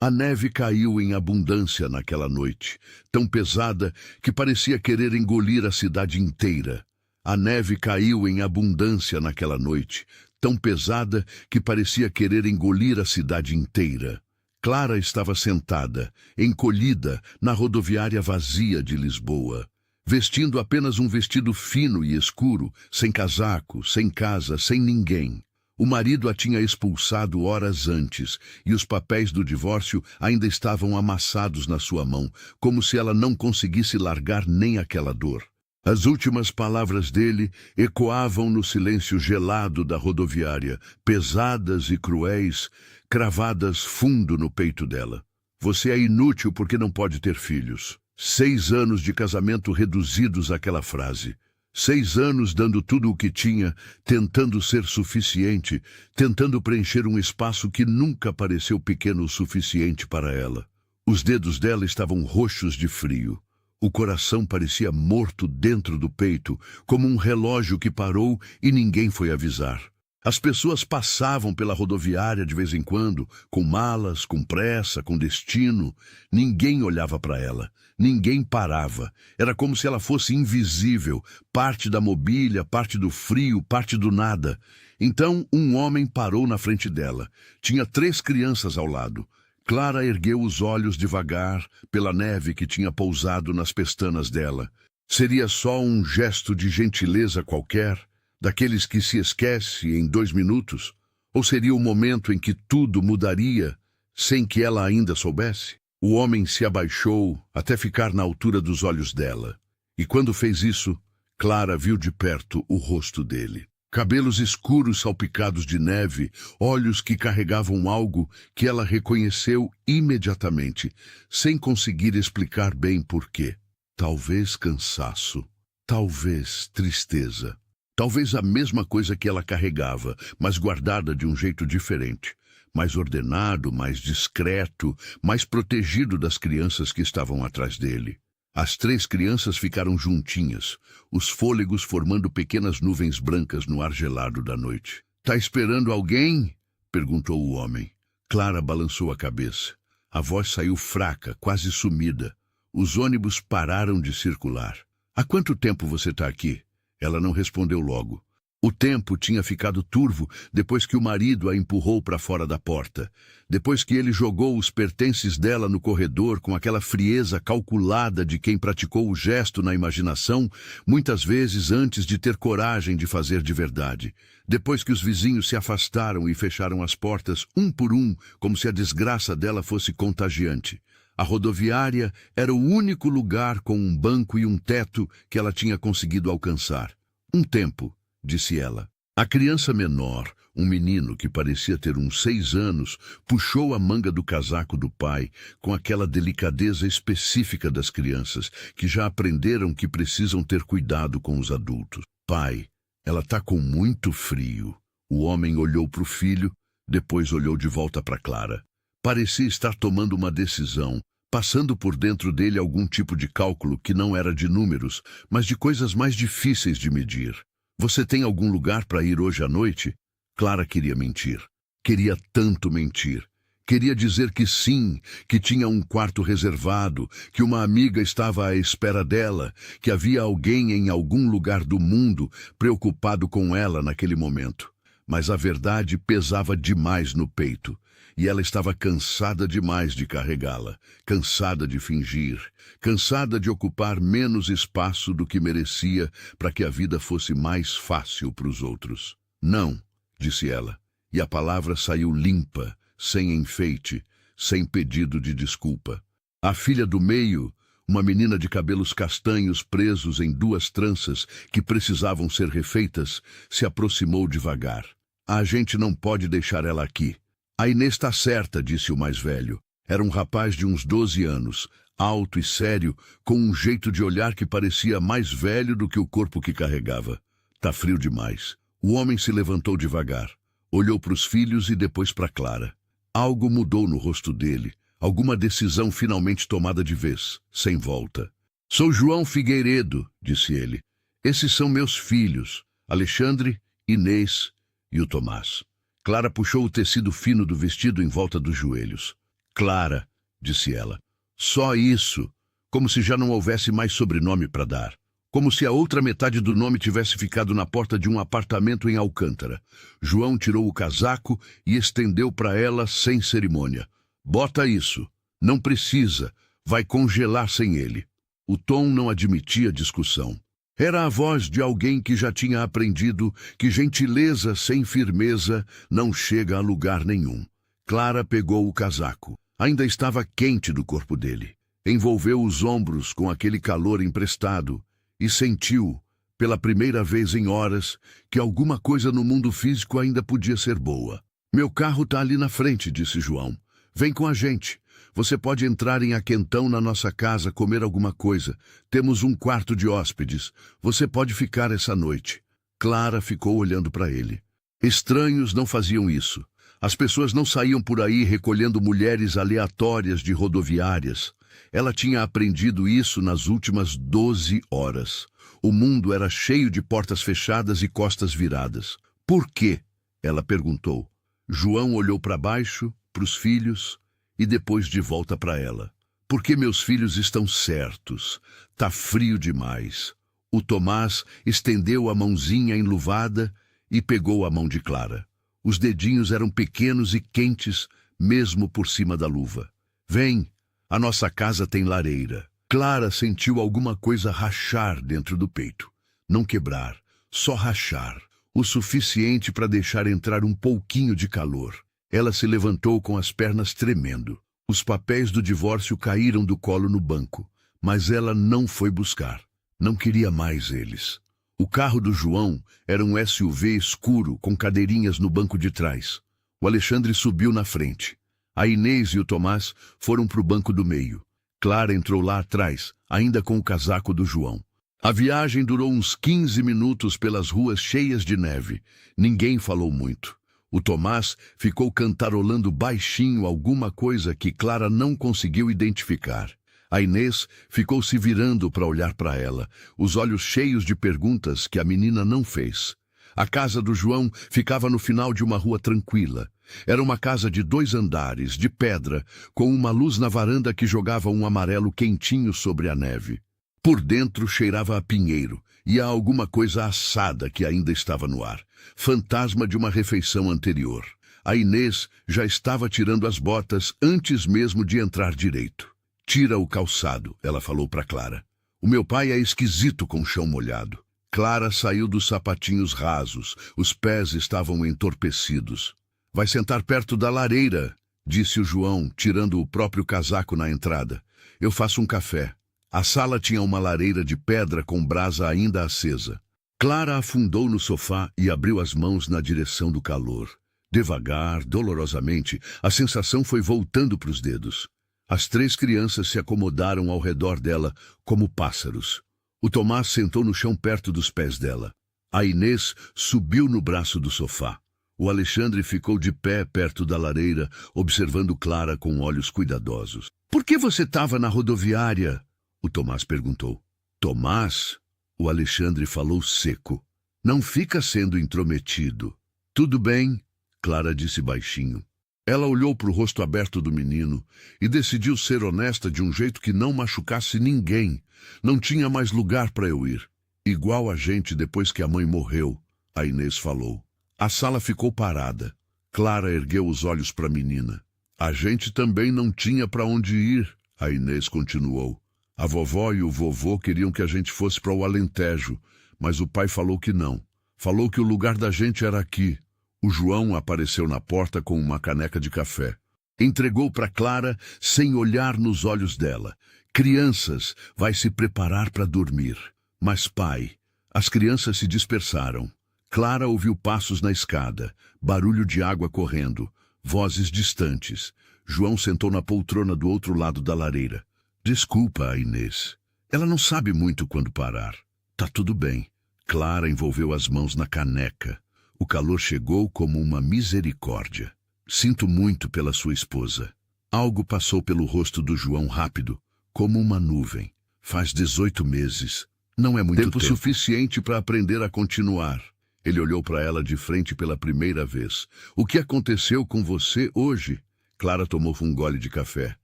A neve caiu em abundância naquela noite, tão pesada que parecia querer engolir a cidade inteira. A neve caiu em abundância naquela noite, tão pesada que parecia querer engolir a cidade inteira. Clara estava sentada, encolhida, na rodoviária vazia de Lisboa, vestindo apenas um vestido fino e escuro, sem casaco, sem casa, sem ninguém. O marido a tinha expulsado horas antes, e os papéis do divórcio ainda estavam amassados na sua mão, como se ela não conseguisse largar nem aquela dor. As últimas palavras dele ecoavam no silêncio gelado da rodoviária, pesadas e cruéis, cravadas fundo no peito dela. Você é inútil porque não pode ter filhos. 6 anos de casamento reduzidos àquela frase. 6 anos dando tudo o que tinha, tentando ser suficiente, tentando preencher um espaço que nunca pareceu pequeno o suficiente para ela. Os dedos dela estavam roxos de frio. O coração parecia morto dentro do peito, como um relógio que parou e ninguém foi avisar. As pessoas passavam pela rodoviária de vez em quando, com malas, com pressa, com destino. Ninguém olhava para ela, ninguém parava. Era como se ela fosse invisível, parte da mobília, parte do frio, parte do nada. Então um homem parou na frente dela. Tinha 3 crianças ao lado. Clara ergueu os olhos devagar, pela neve que tinha pousado nas pestanas dela. Seria só um gesto de gentileza qualquer? Daqueles que se esquece em 2 minutos? Ou seria o momento em que tudo mudaria, sem que ela ainda soubesse? O homem se abaixou até ficar na altura dos olhos dela. E quando fez isso, Clara viu de perto o rosto dele. Cabelos escuros salpicados de neve, olhos que carregavam algo que ela reconheceu imediatamente, sem conseguir explicar bem por quê. Talvez cansaço, talvez tristeza. Talvez a mesma coisa que ela carregava, mas guardada de um jeito diferente. Mais ordenado, mais discreto, mais protegido das crianças que estavam atrás dele. As 3 crianças ficaram juntinhas, os fôlegos formando pequenas nuvens brancas no ar gelado da noite. "Tá esperando alguém?" perguntou o homem. Clara balançou a cabeça. A voz saiu fraca, quase sumida. Os ônibus pararam de circular. "Há quanto tempo você está aqui?" Ela não respondeu logo. O tempo tinha ficado turvo depois que o marido a empurrou para fora da porta. Depois que ele jogou os pertences dela no corredor com aquela frieza calculada de quem praticou o gesto na imaginação, muitas vezes antes de ter coragem de fazer de verdade. Depois que os vizinhos se afastaram e fecharam as portas um por um, como se a desgraça dela fosse contagiante. A rodoviária era o único lugar com um banco e um teto que ela tinha conseguido alcançar. "Um tempo", disse ela. A criança menor, um menino que parecia ter uns 6 anos, puxou a manga do casaco do pai com aquela delicadeza específica das crianças, que já aprenderam que precisam ter cuidado com os adultos. "Pai, ela tá com muito frio." O homem olhou para o filho, depois olhou de volta para Clara. Parecia estar tomando uma decisão, passando por dentro dele algum tipo de cálculo que não era de números, mas de coisas mais difíceis de medir. "Você tem algum lugar para ir hoje à noite?" Clara queria mentir. Queria tanto mentir. Queria dizer que sim, que tinha um quarto reservado, que uma amiga estava à espera dela, que havia alguém em algum lugar do mundo preocupado com ela naquele momento. Mas a verdade pesava demais no peito. E ela estava cansada demais de carregá-la, cansada de fingir, cansada de ocupar menos espaço do que merecia para que a vida fosse mais fácil para os outros. "Não", disse ela, e a palavra saiu limpa, sem enfeite, sem pedido de desculpa. A filha do meio, uma menina de cabelos castanhos presos em 2 tranças que precisavam ser refeitas, se aproximou devagar. "A gente não pode deixar ela aqui." "A Inês está certa", disse o mais velho. Era um rapaz de uns 12 anos, alto e sério, com um jeito de olhar que parecia mais velho do que o corpo que carregava. "Tá frio demais." O homem se levantou devagar, olhou para os filhos e depois para Clara. Algo mudou no rosto dele, alguma decisão finalmente tomada de vez, sem volta. "Sou João Figueiredo", disse ele. "Esses são meus filhos, Alexandre, Inês e o Tomás." Clara puxou o tecido fino do vestido em volta dos joelhos. Clara, disse ela. Só isso, como se já não houvesse mais sobrenome para dar. Como se a outra metade do nome tivesse ficado na porta de um apartamento em Alcântara. João tirou o casaco e estendeu para ela sem cerimônia. Bota isso. Não precisa. Vai congelar sem ele. O tom não admitia discussão. Era a voz de alguém que já tinha aprendido que gentileza sem firmeza não chega a lugar nenhum. Clara pegou o casaco. Ainda estava quente do corpo dele. Envolveu os ombros com aquele calor emprestado e sentiu, pela primeira vez em horas, que alguma coisa no mundo físico ainda podia ser boa. Meu carro tá ali na frente, disse João. Vem com a gente. Você pode entrar em Aquentão na nossa casa, comer alguma coisa. Temos um quarto de hóspedes. Você pode ficar essa noite. Clara ficou olhando para ele. Estranhos não faziam isso. As pessoas não saíam por aí recolhendo mulheres aleatórias de rodoviárias. Ela tinha aprendido isso nas últimas 12 horas. O mundo era cheio de portas fechadas e costas viradas. Por quê? Ela perguntou. João olhou para baixo, para os filhos, e depois de volta para ela. Porque meus filhos estão certos. Tá frio demais. O Tomás estendeu a mãozinha enluvada e pegou a mão de Clara. Os dedinhos eram pequenos e quentes, mesmo por cima da luva. Vem, a nossa casa tem lareira. Clara sentiu alguma coisa rachar dentro do peito. Não quebrar, só rachar. O suficiente para deixar entrar um pouquinho de calor. Ela se levantou com as pernas tremendo. Os papéis do divórcio caíram do colo no banco, mas ela não foi buscar. Não queria mais eles. O carro do João era um SUV escuro com cadeirinhas no banco de trás. O Alexandre subiu na frente. A Inês e o Tomás foram para o banco do meio. Clara entrou lá atrás, ainda com o casaco do João. A viagem durou uns 15 minutos pelas ruas cheias de neve. Ninguém falou muito. O Tomás ficou cantarolando baixinho alguma coisa que Clara não conseguiu identificar. A Inês ficou se virando para olhar para ela, os olhos cheios de perguntas que a menina não fez. A casa do João ficava no final de uma rua tranquila. Era uma casa de 2 andares, de pedra, com uma luz na varanda que jogava um amarelo quentinho sobre a neve. Por dentro cheirava a pinheiro e a alguma coisa assada que ainda estava no ar, fantasma de uma refeição anterior. A Inês já estava tirando as botas antes mesmo de entrar direito. Tira o calçado, ela falou para Clara. O meu pai é esquisito com o chão molhado. Clara saiu dos sapatinhos rasos, os pés estavam entorpecidos. Vai sentar perto da lareira, disse o João, tirando o próprio casaco na entrada. Eu faço um café. A sala tinha uma lareira de pedra com brasa ainda acesa. Clara afundou no sofá e abriu as mãos na direção do calor. Devagar, dolorosamente, a sensação foi voltando para os dedos. As 3 crianças se acomodaram ao redor dela como pássaros. O Tomás sentou no chão perto dos pés dela. A Inês subiu no braço do sofá. O Alexandre ficou de pé perto da lareira, observando Clara com olhos cuidadosos. Por que você estava na rodoviária? O Tomás perguntou. Tomás? O Alexandre falou seco. Não fica sendo intrometido. Tudo bem, Clara disse baixinho. Ela olhou para o rosto aberto do menino e decidiu ser honesta de um jeito que não machucasse ninguém. Não tinha mais lugar para eu ir. Igual a gente depois que a mãe morreu, a Inês falou. A sala ficou parada. Clara ergueu os olhos para a menina. A gente também não tinha para onde ir, a Inês continuou. A vovó e o vovô queriam que a gente fosse para o Alentejo, mas o pai falou que não. Falou que o lugar da gente era aqui. O João apareceu na porta com uma caneca de café. Entregou para Clara sem olhar nos olhos dela. Crianças, vai se preparar para dormir. Mas pai, as crianças se dispersaram. Clara ouviu passos na escada, barulho de água correndo, vozes distantes. João sentou na poltrona do outro lado da lareira. Desculpa, Inês. Ela não sabe muito quando parar. Tá tudo bem. Clara envolveu as mãos na caneca. O calor chegou como uma misericórdia. Sinto muito pela sua esposa. Algo passou pelo rosto do João rápido, como uma nuvem. Faz 18 meses. Não é muito tempo suficiente para aprender a continuar. Ele olhou para ela de frente pela primeira vez. O que aconteceu com você hoje? Clara tomou um gole de café.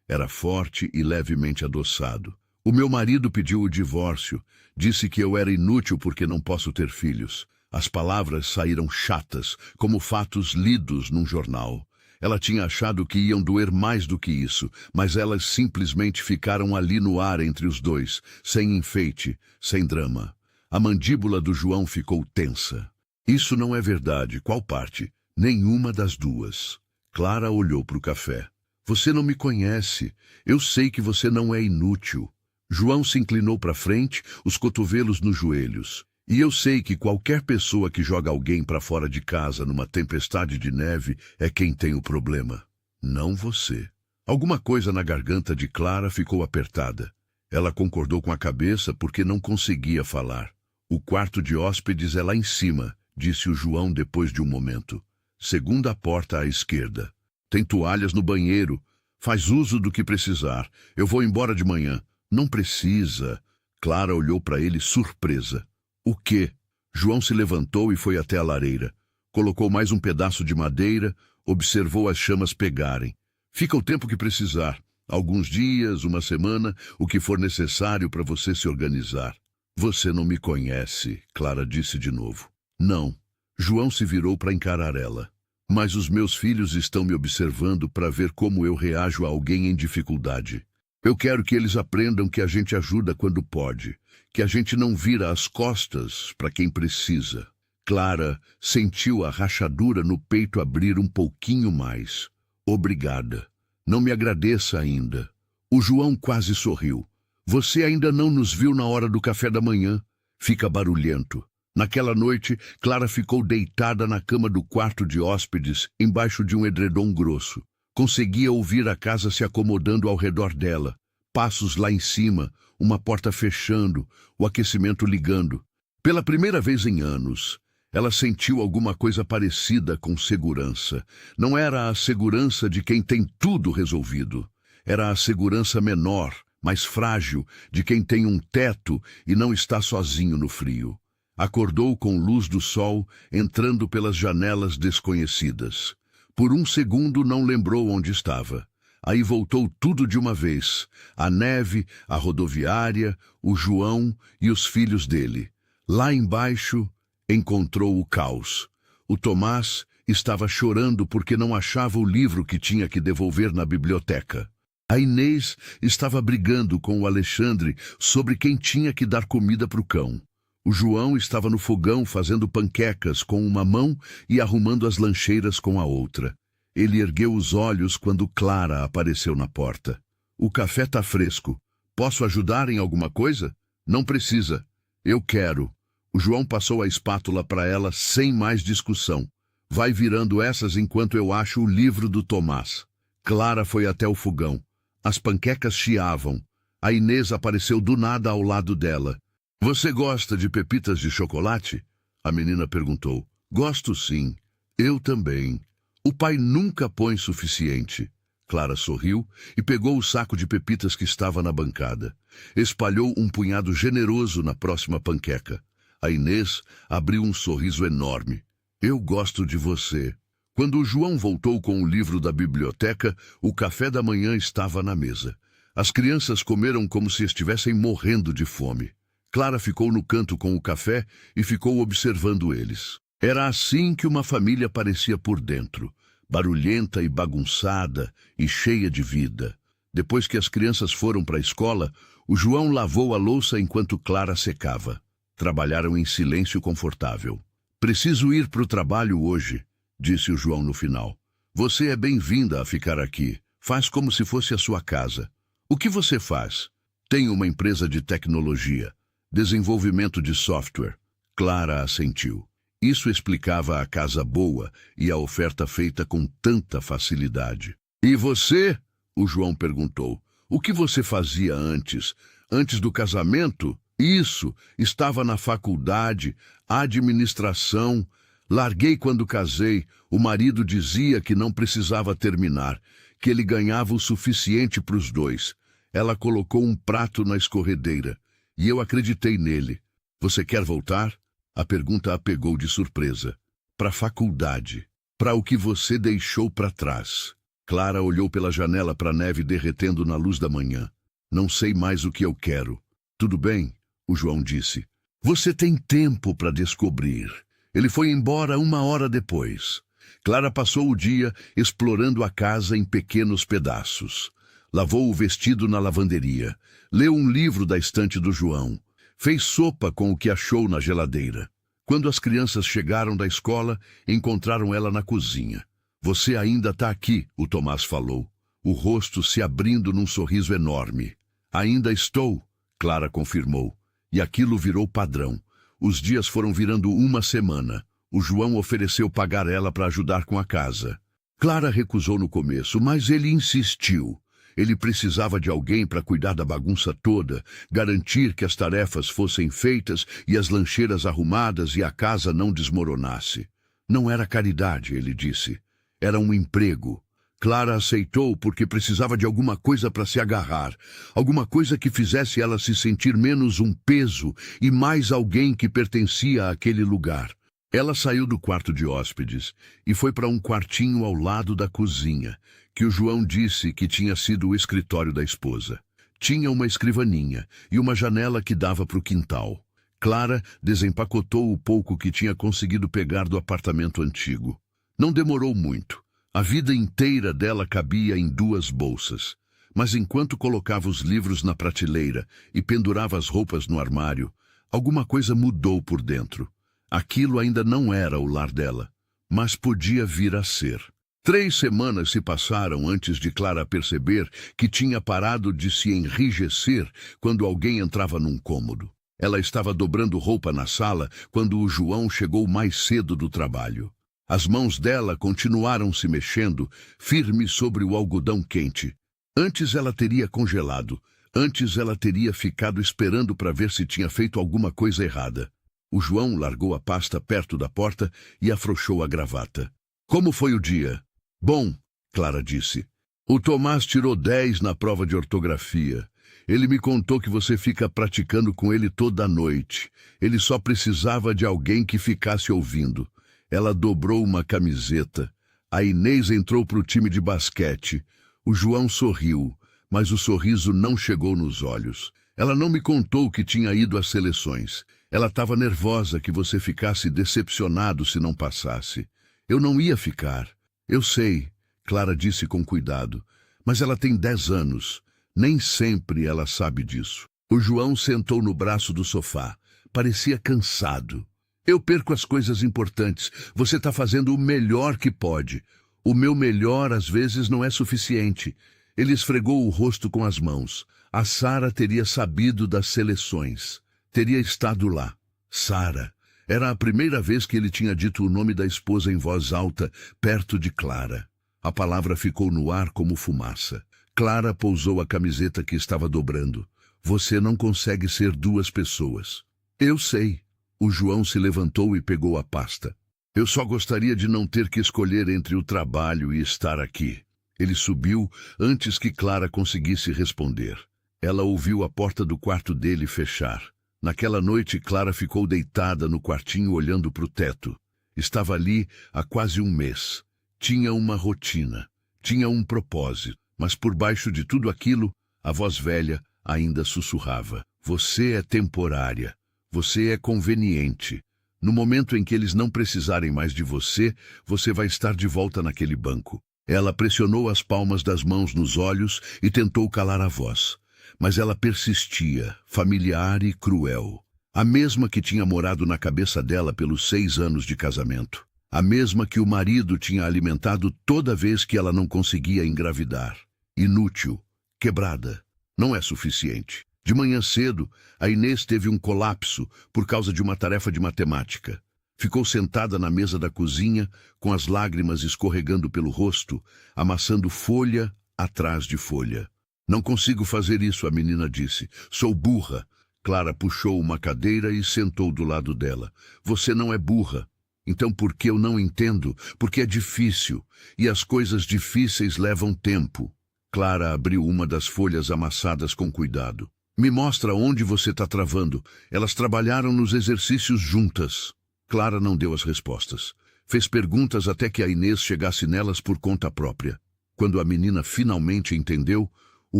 Era forte e levemente adoçado. O meu marido pediu o divórcio. Disse que eu era inútil porque não posso ter filhos. As palavras saíram chatas, como fatos lidos num jornal. Ela tinha achado que iam doer mais do que isso, mas elas simplesmente ficaram ali no ar entre os dois, sem enfeite, sem drama. A mandíbula do João ficou tensa. Isso não é verdade. Qual parte? Nenhuma das duas. Clara olhou para o café. Você não me conhece. Eu sei que você não é inútil. João se inclinou para frente, os cotovelos nos joelhos. E eu sei que qualquer pessoa que joga alguém para fora de casa numa tempestade de neve é quem tem o problema. Não você. Alguma coisa na garganta de Clara ficou apertada. Ela concordou com a cabeça porque não conseguia falar. O quarto de hóspedes é lá em cima, disse o João depois de um momento. Segunda porta à esquerda. Tem toalhas no banheiro. Faz uso do que precisar. Eu vou embora de manhã. Não precisa. Clara olhou para ele surpresa. O quê? João se levantou e foi até a lareira. Colocou mais um pedaço de madeira, observou as chamas pegarem. Fica o tempo que precisar. Alguns dias, uma semana, o que for necessário para você se organizar. Você não me conhece, Clara disse de novo. Não. João se virou para encarar ela. Mas os meus filhos estão me observando para ver como eu reajo a alguém em dificuldade. Eu quero que eles aprendam que a gente ajuda quando pode, que a gente não vira as costas para quem precisa. Clara sentiu a rachadura no peito abrir um pouquinho mais. Obrigada. Não me agradeça ainda. O João quase sorriu. Você ainda não nos viu na hora do café da manhã. Fica barulhento. Naquela noite, Clara ficou deitada na cama do quarto de hóspedes, embaixo de um edredom grosso. Conseguia ouvir a casa se acomodando ao redor dela. Passos lá em cima, uma porta fechando, o aquecimento ligando. Pela primeira vez em anos, ela sentiu alguma coisa parecida com segurança. Não era a segurança de quem tem tudo resolvido. Era a segurança menor, mais frágil, de quem tem um teto e não está sozinho no frio. Acordou com luz do sol entrando pelas janelas desconhecidas. Por um segundo não lembrou onde estava. Aí voltou tudo de uma vez. A neve, a rodoviária, o João e os filhos dele. Lá embaixo, encontrou o caos. O Tomás estava chorando porque não achava o livro que tinha que devolver na biblioteca. A Inês estava brigando com o Alexandre sobre quem tinha que dar comida para o cão. O João estava no fogão fazendo panquecas com uma mão e arrumando as lancheiras com a outra. Ele ergueu os olhos quando Clara apareceu na porta. O café tá fresco. Posso ajudar em alguma coisa? Não precisa. Eu quero. O João passou a espátula para ela sem mais discussão. Vai virando essas enquanto eu acho o livro do Tomás. Clara foi até o fogão. As panquecas chiavam. A Inês apareceu do nada ao lado dela. Você gosta de pepitas de chocolate? A menina perguntou. Gosto sim. Eu também. O pai nunca põe suficiente. Clara sorriu e pegou o saco de pepitas que estava na bancada. Espalhou um punhado generoso na próxima panqueca. A Inês abriu um sorriso enorme. Eu gosto de você. Quando o João voltou com o livro da biblioteca, o café da manhã estava na mesa. As crianças comeram como se estivessem morrendo de fome. Clara ficou no canto com o café e ficou observando eles. Era assim que uma família parecia por dentro, barulhenta e bagunçada e cheia de vida. Depois que as crianças foram para a escola, o João lavou a louça enquanto Clara secava. Trabalharam em silêncio confortável. Preciso ir para o trabalho hoje, disse o João no final. Você é bem-vinda a ficar aqui. Faz como se fosse a sua casa. O que você faz? Tenho uma empresa de tecnologia. Desenvolvimento de software. Clara assentiu. Isso explicava a casa boa e a oferta feita com tanta facilidade. E você? O João perguntou. O que você fazia antes? Antes do casamento? Isso, estava na faculdade, administração. Larguei quando casei. O marido dizia que não precisava terminar, que ele ganhava o suficiente para os dois. Ela colocou um prato na escorredeira. E eu acreditei nele. Você quer voltar? A pergunta a pegou de surpresa. Para a faculdade. Para o que você deixou para trás. Clara olhou pela janela para a neve derretendo na luz da manhã. Não sei mais o que eu quero. Tudo bem, o João disse. Você tem tempo para descobrir. Ele foi embora 1 hora depois. Clara passou o dia explorando a casa em pequenos pedaços. Lavou o vestido na lavanderia. Leu um livro da estante do João. Fez sopa com o que achou na geladeira. Quando as crianças chegaram da escola, encontraram ela na cozinha. Você ainda está aqui, o Tomás falou, o rosto se abrindo num sorriso enorme. Ainda estou, Clara confirmou. E aquilo virou padrão. Os dias foram virando 1 semana. O João ofereceu pagar ela para ajudar com a casa. Clara recusou no começo, mas ele insistiu. Ele precisava de alguém para cuidar da bagunça toda, garantir que as tarefas fossem feitas e as lancheiras arrumadas e a casa não desmoronasse. Não era caridade, ele disse. Era um emprego. Clara aceitou porque precisava de alguma coisa para se agarrar, alguma coisa que fizesse ela se sentir menos um peso e mais alguém que pertencia àquele lugar. Ela saiu do quarto de hóspedes e foi para um quartinho ao lado da cozinha, que o João disse que tinha sido o escritório da esposa. Tinha uma escrivaninha e uma janela que dava para o quintal. Clara desempacotou o pouco que tinha conseguido pegar do apartamento antigo. Não demorou muito. A vida inteira dela cabia em 2 bolsas. Mas enquanto colocava os livros na prateleira e pendurava as roupas no armário, alguma coisa mudou por dentro. Aquilo ainda não era o lar dela, mas podia vir a ser. 3 semanas se passaram antes de Clara perceber que tinha parado de se enrijecer quando alguém entrava num cômodo. Ela estava dobrando roupa na sala quando o João chegou mais cedo do trabalho. As mãos dela continuaram se mexendo, firmes sobre o algodão quente. Antes ela teria congelado. Antes ela teria ficado esperando para ver se tinha feito alguma coisa errada. O João largou a pasta perto da porta e afrouxou a gravata. Como foi o dia? Bom, Clara disse. O Tomás tirou 10 na prova de ortografia. Ele me contou que você fica praticando com ele toda a noite. Ele só precisava de alguém que ficasse ouvindo. Ela dobrou uma camiseta. A Inês entrou para o time de basquete. O João sorriu, mas o sorriso não chegou nos olhos. Ela não me contou que tinha ido às seleções. Ela estava nervosa que você ficasse decepcionado se não passasse. Eu não ia ficar. Eu sei, Clara disse com cuidado, mas ela tem 10 anos. Nem sempre ela sabe disso. O João sentou no braço do sofá. Parecia cansado. Eu perco as coisas importantes. Você está fazendo o melhor que pode. O meu melhor às vezes não é suficiente. Ele esfregou o rosto com as mãos. A Sara teria sabido das seleções. Teria estado lá. Sara. Era a primeira vez que ele tinha dito o nome da esposa em voz alta, perto de Clara. A palavra ficou no ar como fumaça. Clara pousou a camiseta que estava dobrando. Você não consegue ser 2 pessoas. Eu sei. O João se levantou e pegou a pasta. Eu só gostaria de não ter que escolher entre o trabalho e estar aqui. Ele subiu antes que Clara conseguisse responder. Ela ouviu a porta do quarto dele fechar. Naquela noite, Clara ficou deitada no quartinho olhando para o teto. Estava ali há quase 1 mês. Tinha uma rotina. Tinha um propósito. Mas por baixo de tudo aquilo, a voz velha ainda sussurrava. Você é temporária. Você é conveniente. No momento em que eles não precisarem mais de você, você vai estar de volta naquele banco. Ela pressionou as palmas das mãos nos olhos e tentou calar a voz. Mas ela persistia, familiar e cruel. A mesma que tinha morado na cabeça dela pelos 6 anos de casamento. A mesma que o marido tinha alimentado toda vez que ela não conseguia engravidar. Inútil, quebrada. Não é suficiente. De manhã cedo, a Inês teve um colapso por causa de uma tarefa de matemática. Ficou sentada na mesa da cozinha, com as lágrimas escorregando pelo rosto, amassando folha atrás de folha. Não consigo fazer isso, a menina disse. Sou burra. Clara puxou uma cadeira e sentou do lado dela. Você não é burra. Então por que eu não entendo? Porque é difícil. E as coisas difíceis levam tempo. Clara abriu uma das folhas amassadas com cuidado. Me mostra onde você está travando. Elas trabalharam nos exercícios juntas. Clara não deu as respostas. Fez perguntas até que a Inês chegasse nelas por conta própria. Quando a menina finalmente entendeu, o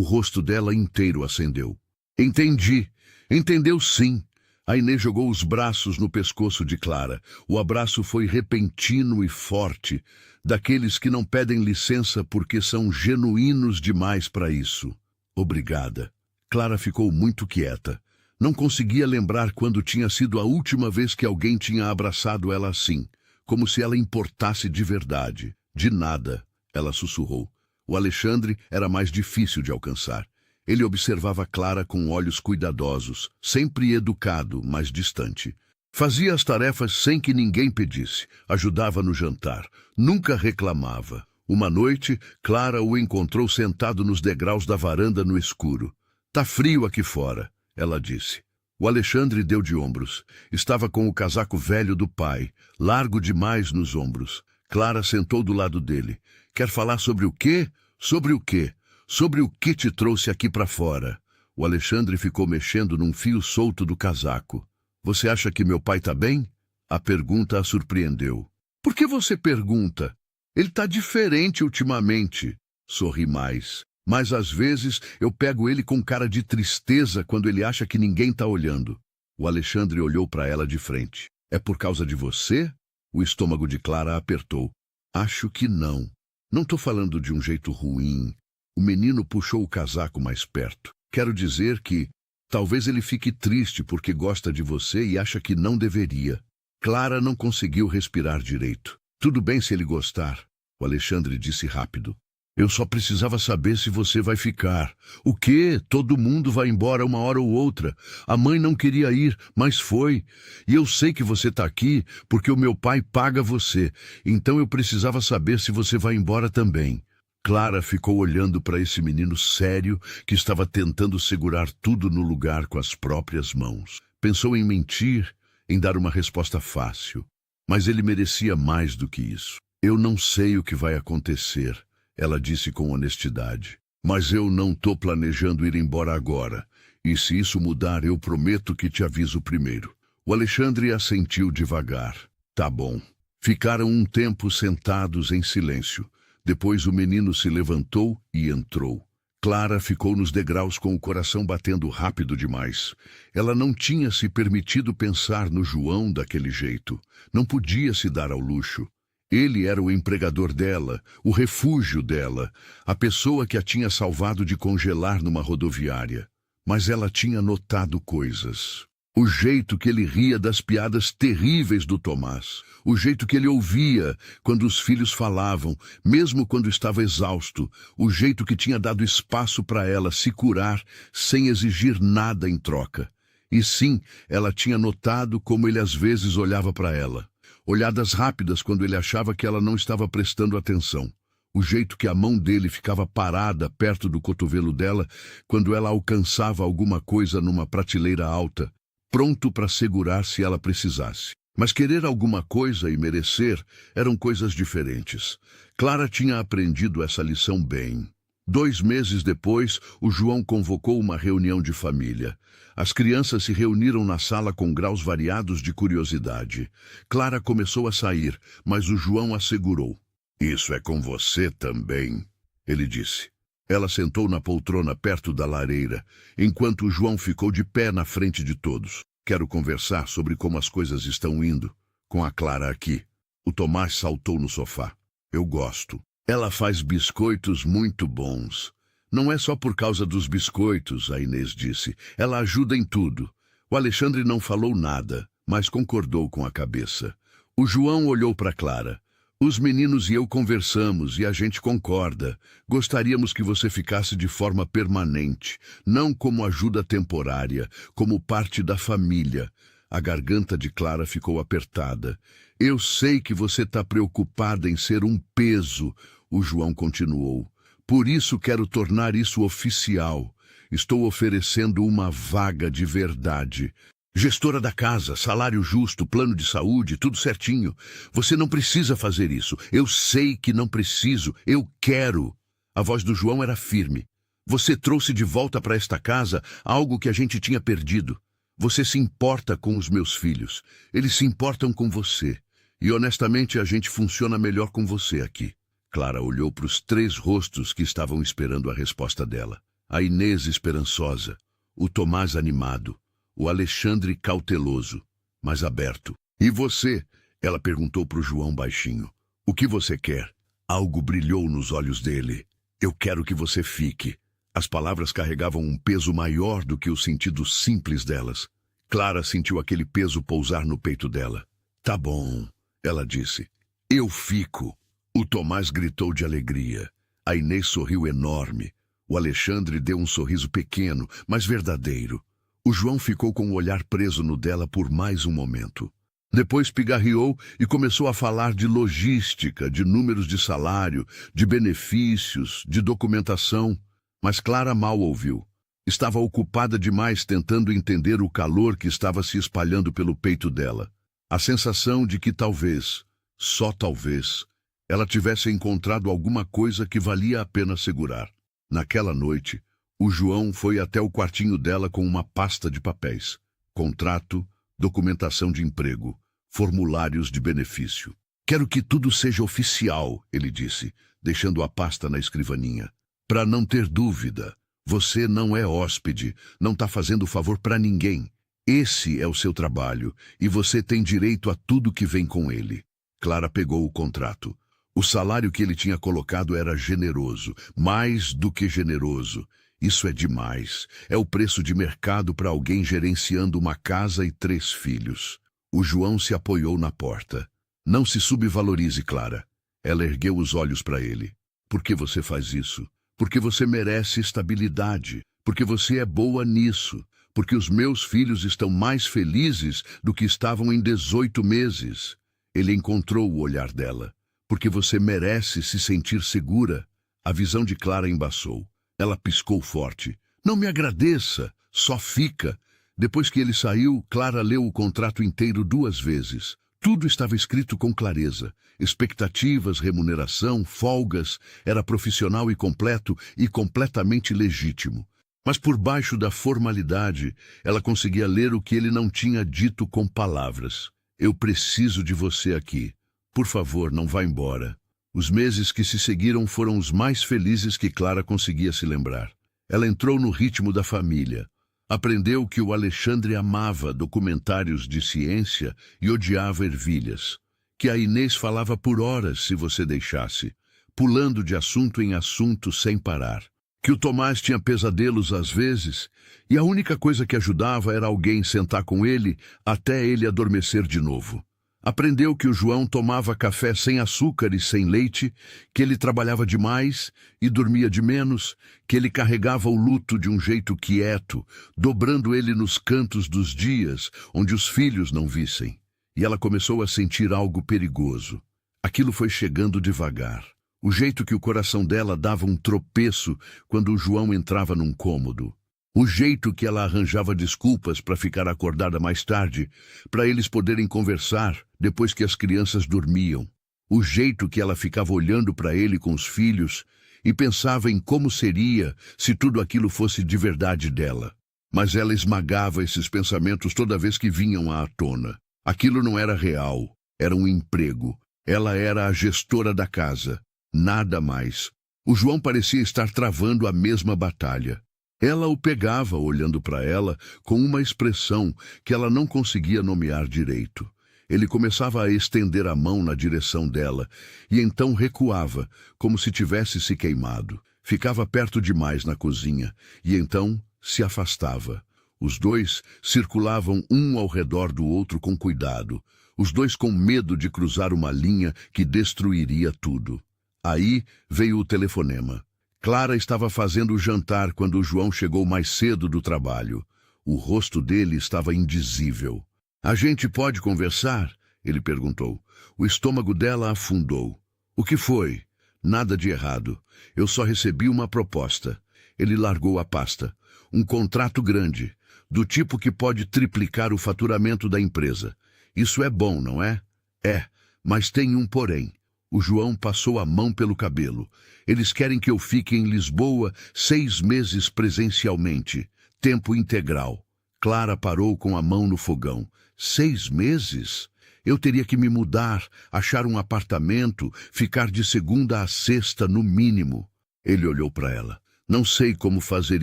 rosto dela inteiro acendeu. Entendi. Entendeu sim. A Inês jogou os braços no pescoço de Clara. O abraço foi repentino e forte, daqueles que não pedem licença porque são genuínos demais para isso. Obrigada. Clara ficou muito quieta. Não conseguia lembrar quando tinha sido a última vez que alguém tinha abraçado ela assim, como se ela importasse de verdade. De nada, ela sussurrou. O Alexandre era mais difícil de alcançar. Ele observava Clara com olhos cuidadosos, sempre educado, mas distante. Fazia as tarefas sem que ninguém pedisse, ajudava no jantar, nunca reclamava. Uma noite, Clara o encontrou sentado nos degraus da varanda no escuro. "Tá frio aqui fora", ela disse. O Alexandre deu de ombros. Estava com o casaco velho do pai, largo demais nos ombros. Clara sentou do lado dele. "Quer falar sobre o quê? Sobre o quê? Sobre o que te trouxe aqui para fora?" O Alexandre ficou mexendo num fio solto do casaco. "Você acha que meu pai tá bem?" A pergunta a surpreendeu. "Por que você pergunta? Ele tá diferente ultimamente." Sorri mais. "Mas às vezes eu pego ele com cara de tristeza quando ele acha que ninguém tá olhando." O Alexandre olhou para ela de frente. "É por causa de você?" O estômago de Clara apertou. "Acho que não. Não tô falando de um jeito ruim." O menino puxou o casaco mais perto. "Quero dizer que talvez ele fique triste porque gosta de você e acha que não deveria." Clara não conseguiu respirar direito. "Tudo bem se ele gostar," o Alexandre disse rápido. "Eu só precisava saber se você vai ficar." "O quê? Todo mundo vai embora uma hora ou outra. A mãe não queria ir, mas foi. E eu sei que você tá aqui porque o meu pai paga você. Então eu precisava saber se você vai embora também." Clara ficou olhando para esse menino sério que estava tentando segurar tudo no lugar com as próprias mãos. Pensou em mentir, em dar uma resposta fácil. Mas ele merecia mais do que isso. "Eu não sei o que vai acontecer," ela disse com honestidade. "Mas eu não tô planejando ir embora agora. E se isso mudar, eu prometo que te aviso primeiro." O Alexandre assentiu devagar. "Tá bom." Ficaram um tempo sentados em silêncio. Depois o menino se levantou e entrou. Clara ficou nos degraus com o coração batendo rápido demais. Ela não tinha se permitido pensar no João daquele jeito. Não podia se dar ao luxo. Ele era o empregador dela, o refúgio dela, a pessoa que a tinha salvado de congelar numa rodoviária. Mas ela tinha notado coisas. O jeito que ele ria das piadas terríveis do Tomás. O jeito que ele ouvia quando os filhos falavam, mesmo quando estava exausto. O jeito que tinha dado espaço para ela se curar sem exigir nada em troca. E sim, ela tinha notado como ele às vezes olhava para ela. Olhadas rápidas quando ele achava que ela não estava prestando atenção. O jeito que a mão dele ficava parada perto do cotovelo dela quando ela alcançava alguma coisa numa prateleira alta, pronto para segurar se ela precisasse. Mas querer alguma coisa e merecer eram coisas diferentes. Clara tinha aprendido essa lição bem. 2 meses depois, o João convocou uma reunião de família. As crianças se reuniram na sala com graus variados de curiosidade. Clara começou a sair, mas o João a segurou. "Isso é com você também," ele disse. Ela sentou na poltrona perto da lareira, enquanto o João ficou de pé na frente de todos. "Quero conversar sobre como as coisas estão indo, com a Clara aqui." O Tomás saltou no sofá. "Eu gosto. Ela faz biscoitos muito bons." "Não é só por causa dos biscoitos," a Inês disse. "Ela ajuda em tudo." O Alexandre não falou nada, mas concordou com a cabeça. O João olhou para Clara. "Os meninos e eu conversamos e a gente concorda. Gostaríamos que você ficasse de forma permanente, não como ajuda temporária, como parte da família." A garganta de Clara ficou apertada. "Eu sei que você está preocupada em ser um peso," o João continuou. "Por isso quero tornar isso oficial. Estou oferecendo uma vaga de verdade. Gestora da casa, salário justo, plano de saúde, tudo certinho. Você não precisa fazer isso. Eu sei que não preciso. Eu quero." A voz do João era firme. "Você trouxe de volta para esta casa algo que a gente tinha perdido. Você se importa com os meus filhos. Eles se importam com você. E honestamente a gente funciona melhor com você aqui." Clara olhou para os 3 rostos que estavam esperando a resposta dela. A Inês esperançosa, o Tomás animado, o Alexandre cauteloso, mas aberto. E você? Ela perguntou para o João baixinho. O que você quer? Algo brilhou nos olhos dele. Eu quero que você fique. As palavras carregavam um peso maior do que o sentido simples delas. Clara sentiu aquele peso pousar no peito dela. Tá bom, ela disse. Eu fico. O Tomás gritou de alegria. A Inês sorriu enorme. O Alexandre deu um sorriso pequeno, mas verdadeiro. O João ficou com o olhar preso no dela por mais um momento. Depois pigarreou e começou a falar de logística, de números de salário, de benefícios, de documentação. Mas Clara mal ouviu. Estava ocupada demais tentando entender o calor que estava se espalhando pelo peito dela. A sensação de que talvez, só talvez, ela tivesse encontrado alguma coisa que valia a pena segurar. Naquela noite, o João foi até o quartinho dela com uma pasta de papéis. Contrato, documentação de emprego, formulários de benefício. Quero que tudo seja oficial, ele disse, deixando a pasta na escrivaninha. Para não ter dúvida, você não é hóspede, não está fazendo favor para ninguém. Esse é o seu trabalho e você tem direito a tudo que vem com ele. Clara pegou o contrato. O salário que ele tinha colocado era generoso, mais do que generoso. Isso é demais. É o preço de mercado para alguém gerenciando uma casa e 3 filhos. O João se apoiou na porta. Não se subvalorize, Clara. Ela ergueu os olhos para ele. Por que você faz isso? Porque você merece estabilidade. Porque você é boa nisso. Porque os meus filhos estão mais felizes do que estavam em 18 meses. Ele encontrou o olhar dela. Porque você merece se sentir segura. A visão de Clara embaçou. Ela piscou forte. Não me agradeça, só fica. Depois que ele saiu, Clara leu o contrato inteiro 2 vezes. Tudo estava escrito com clareza. Expectativas, remuneração, folgas. Era profissional e completo e completamente legítimo. Mas por baixo da formalidade, ela conseguia ler o que ele não tinha dito com palavras. Eu preciso de você aqui. Por favor, não vá embora. Os meses que se seguiram foram os mais felizes que Clara conseguia se lembrar. Ela entrou no ritmo da família. Aprendeu que o Alexandre amava documentários de ciência e odiava ervilhas. Que a Inês falava por horas se você deixasse, pulando de assunto em assunto sem parar. Que o Tomás tinha pesadelos às vezes, e a única coisa que ajudava era alguém sentar com ele até ele adormecer de novo. Aprendeu que o João tomava café sem açúcar e sem leite, que ele trabalhava demais e dormia de menos, que ele carregava o luto de um jeito quieto, dobrando ele nos cantos dos dias, onde os filhos não vissem. E ela começou a sentir algo perigoso. Aquilo foi chegando devagar. O jeito que o coração dela dava um tropeço quando o João entrava num cômodo. O jeito que ela arranjava desculpas para ficar acordada mais tarde, para eles poderem conversar depois que as crianças dormiam. O jeito que ela ficava olhando para ele com os filhos e pensava em como seria se tudo aquilo fosse de verdade dela. Mas ela esmagava esses pensamentos toda vez que vinham à tona. Aquilo não era real, era um emprego. Ela era a gestora da casa, nada mais. O João parecia estar travando a mesma batalha. Ela o pegava olhando para ela com uma expressão que ela não conseguia nomear direito. Ele começava a estender a mão na direção dela e então recuava, como se tivesse se queimado. Ficava perto demais na cozinha e então se afastava. Os dois circulavam um ao redor do outro com cuidado, os dois com medo de cruzar uma linha que destruiria tudo. Aí veio o telefonema. Clara estava fazendo o jantar quando o João chegou mais cedo do trabalho. O rosto dele estava indizível. A gente pode conversar? Ele perguntou. O estômago dela afundou. O que foi? Nada de errado. Eu só recebi uma proposta. Ele largou a pasta. Um contrato grande, do tipo que pode triplicar o faturamento da empresa. Isso é bom, não é? É, mas tem um porém. O João passou a mão pelo cabelo. Eles querem que eu fique em Lisboa 6 meses presencialmente, tempo integral. Clara parou com a mão no fogão. 6 meses? Eu teria que me mudar, achar um apartamento, ficar de segunda a sexta no mínimo. Ele olhou para ela. Não sei como fazer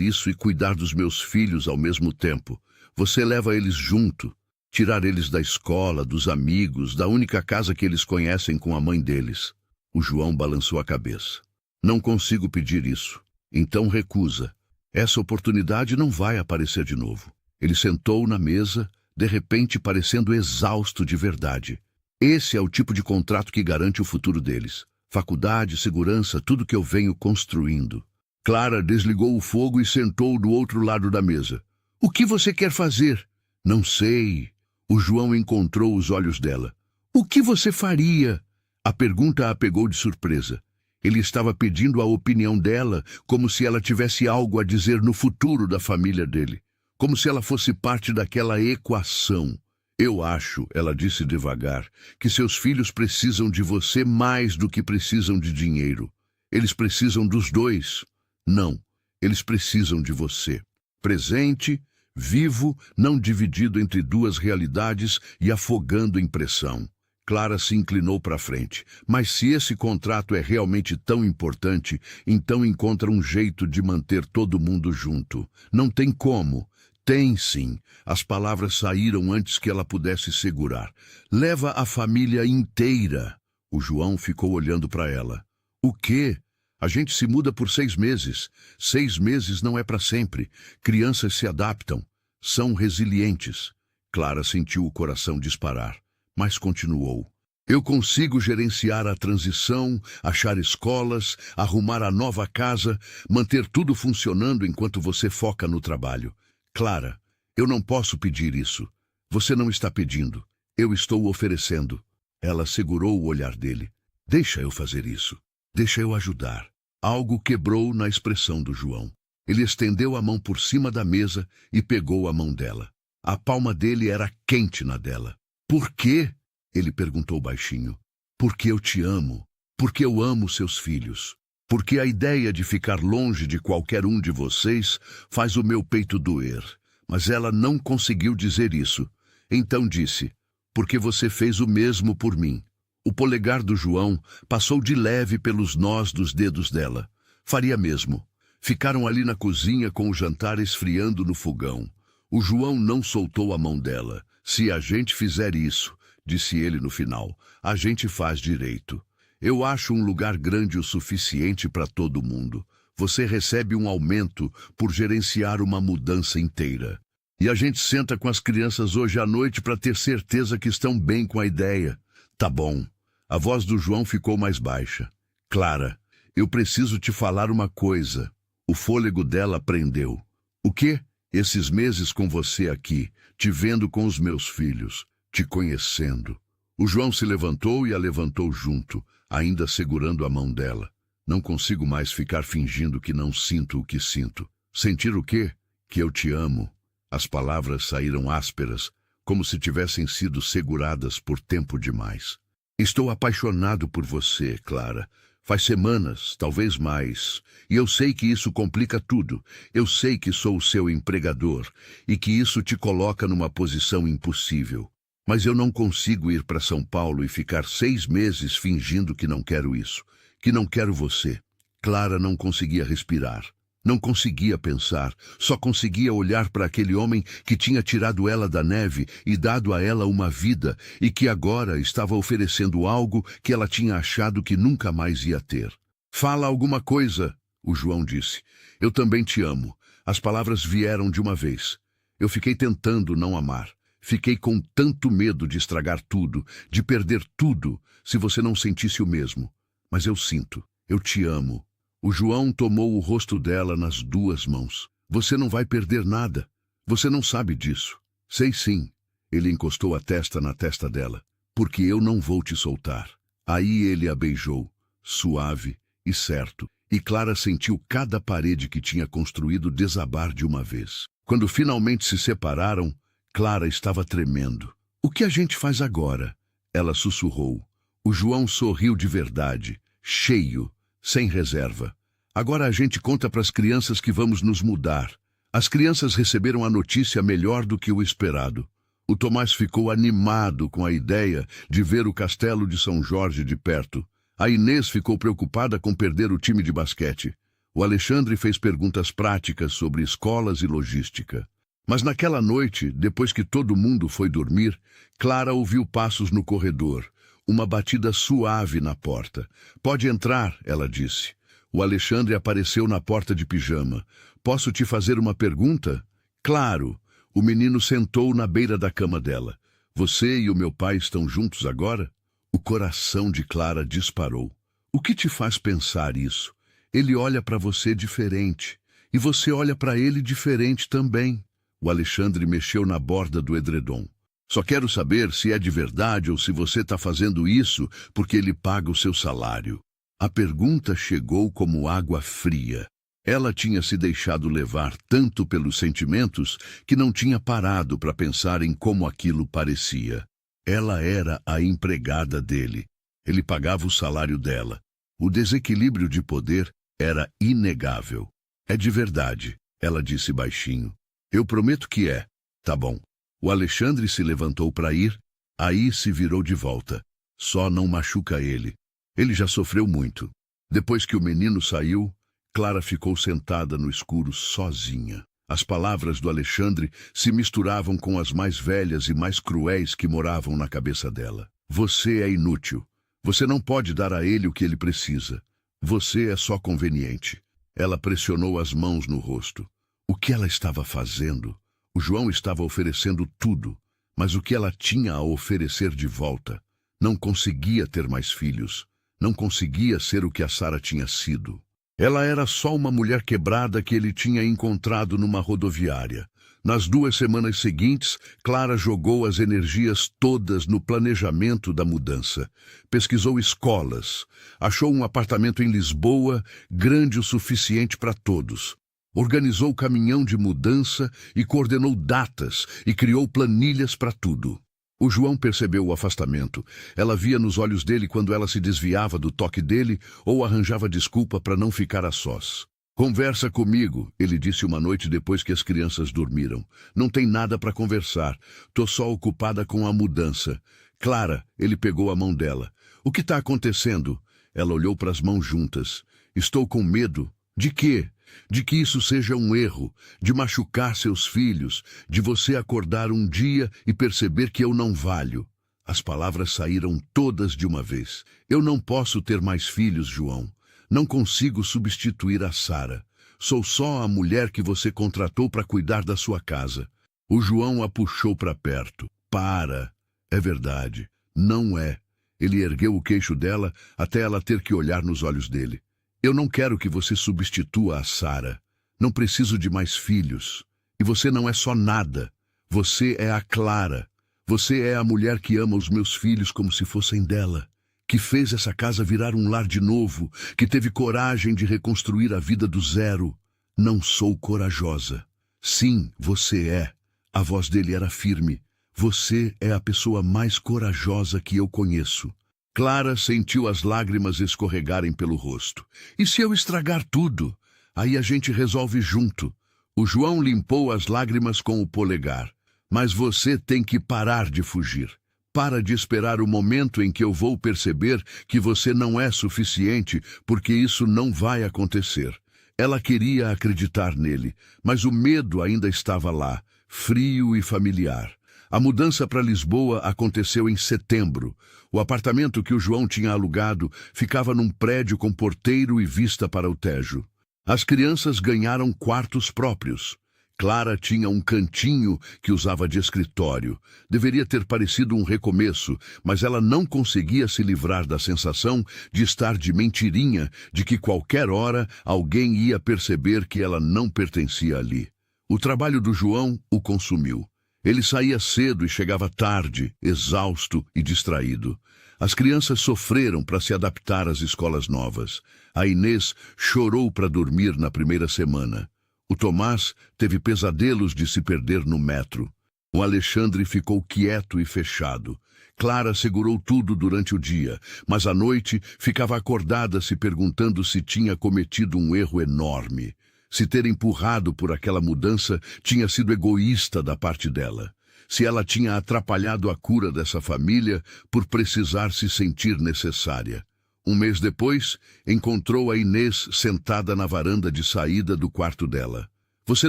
isso e cuidar dos meus filhos ao mesmo tempo. Você leva eles junto. Tirar eles da escola, dos amigos, da única casa que eles conhecem com a mãe deles. O João balançou a cabeça. Não consigo pedir isso. Então recusa. Essa oportunidade não vai aparecer de novo. Ele sentou na mesa, de repente parecendo exausto de verdade. Esse é o tipo de contrato que garante o futuro deles. Faculdade, segurança, tudo que eu venho construindo. Clara desligou o fogo e sentou do outro lado da mesa. O que você quer fazer? Não sei. O João encontrou os olhos dela. O que você faria? A pergunta a pegou de surpresa. Ele estava pedindo a opinião dela, como se ela tivesse algo a dizer no futuro da família dele. Como se ela fosse parte daquela equação. Eu acho, ela disse devagar, que seus filhos precisam de você mais do que precisam de dinheiro. Eles precisam dos dois. Não, eles precisam de você. Presente, vivo, não dividido entre duas realidades e afogando em pressão. Clara se inclinou para frente. Mas se esse contrato é realmente tão importante, então encontra um jeito de manter todo mundo junto. Não tem como. Tem sim. As palavras saíram antes que ela pudesse segurar. Leva a família inteira. O João ficou olhando para ela. O quê? A gente se muda por 6 meses. 6 meses não é para sempre. Crianças se adaptam. São resilientes. Clara sentiu o coração disparar, mas continuou. Eu consigo gerenciar a transição, achar escolas, arrumar a nova casa, manter tudo funcionando enquanto você foca no trabalho. Clara, eu não posso pedir isso. Você não está pedindo. Eu estou oferecendo. Ela segurou o olhar dele. Deixa eu fazer isso. Deixa eu ajudar. Algo quebrou na expressão do João. Ele estendeu a mão por cima da mesa e pegou a mão dela. A palma dele era quente na dela. Por quê? Ele perguntou baixinho. Porque eu te amo. Porque eu amo seus filhos. Porque a ideia de ficar longe de qualquer um de vocês faz o meu peito doer. Mas ela não conseguiu dizer isso. Então disse, porque você fez o mesmo por mim. O polegar do João passou de leve pelos nós dos dedos dela. Faria mesmo. Ficaram ali na cozinha com o jantar esfriando no fogão. O João não soltou a mão dela. Se a gente fizer isso, disse ele no final, a gente faz direito. Eu acho um lugar grande o suficiente para todo mundo. Você recebe um aumento por gerenciar uma mudança inteira. E a gente senta com as crianças hoje à noite para ter certeza que estão bem com a ideia. Tá bom. A voz do João ficou mais baixa. Clara, eu preciso te falar uma coisa. O fôlego dela prendeu. O quê? Esses meses com você aqui, te vendo com os meus filhos, te conhecendo. O João se levantou e a levantou junto, ainda segurando a mão dela. Não consigo mais ficar fingindo que não sinto o que sinto. Sentir o quê? Que eu te amo. As palavras saíram ásperas, como se tivessem sido seguradas por tempo demais. Estou apaixonado por você, Clara. Faz semanas, talvez mais. E eu sei que isso complica tudo. Eu sei que sou o seu empregador e que isso te coloca numa posição impossível. Mas eu não consigo ir para São Paulo e ficar 6 meses fingindo que não quero isso, que não quero você. Clara não conseguia respirar. Não conseguia pensar, só conseguia olhar para aquele homem que tinha tirado ela da neve e dado a ela uma vida e que agora estava oferecendo algo que ela tinha achado que nunca mais ia ter. Fala alguma coisa, o João disse. Eu também te amo. As palavras vieram de uma vez. Eu fiquei tentando não amar. Fiquei com tanto medo de estragar tudo, de perder tudo, se você não sentisse o mesmo. Mas eu sinto. Eu te amo. O João tomou o rosto dela nas 2 mãos. Você não vai perder nada. Você não sabe disso. Sei sim. Ele encostou a testa na testa dela. Porque eu não vou te soltar. Aí ele a beijou, suave e certo. E Clara sentiu cada parede que tinha construído desabar de uma vez. Quando finalmente se separaram, Clara estava tremendo. O que a gente faz agora? Ela sussurrou. O João sorriu de verdade, cheio, sem reserva. Agora a gente conta para as crianças que vamos nos mudar. As crianças receberam a notícia melhor do que o esperado. O Tomás ficou animado com a ideia de ver o castelo de São Jorge de perto. A Inês ficou preocupada com perder o time de basquete. O Alexandre fez perguntas práticas sobre escolas e logística. Mas naquela noite, depois que todo mundo foi dormir, Clara ouviu passos no corredor, uma batida suave na porta. "Pode entrar", ela disse. O Alexandre apareceu na porta de pijama. "Posso te fazer uma pergunta?" "Claro." O menino sentou na beira da cama dela. "Você e o meu pai estão juntos agora?" O coração de Clara disparou. "O que te faz pensar isso? Ele olha para você diferente. E você olha para ele diferente também." O Alexandre mexeu na borda do edredom. "Só quero saber se é de verdade ou se você está fazendo isso porque ele paga o seu salário." A pergunta chegou como água fria. Ela tinha se deixado levar tanto pelos sentimentos que não tinha parado para pensar em como aquilo parecia. Ela era a empregada dele. Ele pagava o salário dela. O desequilíbrio de poder era inegável. "É de verdade", ela disse baixinho. "Eu prometo que é." "Tá bom." O Alexandre se levantou para ir, aí se virou de volta. "Só não machuca ele. Ele já sofreu muito." Depois que o menino saiu, Clara ficou sentada no escuro sozinha. As palavras do Alexandre se misturavam com as mais velhas e mais cruéis que moravam na cabeça dela. "Você é inútil. Você não pode dar a ele o que ele precisa. Você é só conveniente." Ela pressionou as mãos no rosto. O que ela estava fazendo? O João estava oferecendo tudo, mas o que ela tinha a oferecer de volta? Não conseguia ter mais filhos. Não conseguia ser o que a Sara tinha sido. Ela era só uma mulher quebrada que ele tinha encontrado numa rodoviária. Nas 2 semanas seguintes, Clara jogou as energias todas no planejamento da mudança. Pesquisou escolas, achou um apartamento em Lisboa, grande o suficiente para todos. Organizou caminhão de mudança e coordenou datas e criou planilhas para tudo. O João percebeu o afastamento. Ela via nos olhos dele quando ela se desviava do toque dele ou arranjava desculpa para não ficar a sós. "Conversa comigo", ele disse uma noite depois que as crianças dormiram. "Não tem nada para conversar. Tô só ocupada com a mudança." "Clara", ele pegou a mão dela. "O que está acontecendo?" Ela olhou para as mãos juntas. "Estou com medo." "De quê?" "De que isso seja um erro, de machucar seus filhos, de você acordar um dia e perceber que eu não valho." As palavras saíram todas de uma vez. "Eu não posso ter mais filhos, João. Não consigo substituir a Sara. Sou só a mulher que você contratou para cuidar da sua casa." O João a puxou para perto. "Para." "É verdade. Não é." Ele ergueu o queixo dela até ela ter que olhar nos olhos dele. "Eu não quero que você substitua a Sara. Não preciso de mais filhos. E você não é só nada. Você é a Clara. Você é a mulher que ama os meus filhos como se fossem dela. Que fez essa casa virar um lar de novo. Que teve coragem de reconstruir a vida do zero." "Não sou corajosa." "Sim, você é." A voz dele era firme. "Você é a pessoa mais corajosa que eu conheço." Clara sentiu as lágrimas escorregarem pelo rosto. "E se eu estragar tudo? Aí a gente resolve junto." O João limpou as lágrimas com o polegar. "Mas você tem que parar de fugir. Para de esperar o momento em que eu vou perceber que você não é suficiente, porque isso não vai acontecer." Ela queria acreditar nele, mas o medo ainda estava lá, frio e familiar. A mudança para Lisboa aconteceu em setembro. O apartamento que o João tinha alugado ficava num prédio com porteiro e vista para o Tejo. As crianças ganharam quartos próprios. Clara tinha um cantinho que usava de escritório. Deveria ter parecido um recomeço, mas ela não conseguia se livrar da sensação de estar de mentirinha, de que qualquer hora alguém ia perceber que ela não pertencia ali. O trabalho do João o consumiu. Ele saía cedo e chegava tarde, exausto e distraído. As crianças sofreram para se adaptar às escolas novas. A Inês chorou para dormir na primeira semana. O Tomás teve pesadelos de se perder no metro. O Alexandre ficou quieto e fechado. Clara segurou tudo durante o dia, mas à noite ficava acordada se perguntando se tinha cometido um erro enorme. Se ter empurrado por aquela mudança tinha sido egoísta da parte dela. se ela tinha atrapalhado a cura dessa família por precisar se sentir necessária. Um mês depois, encontrou a Inês sentada na varanda de saída do quarto dela. Você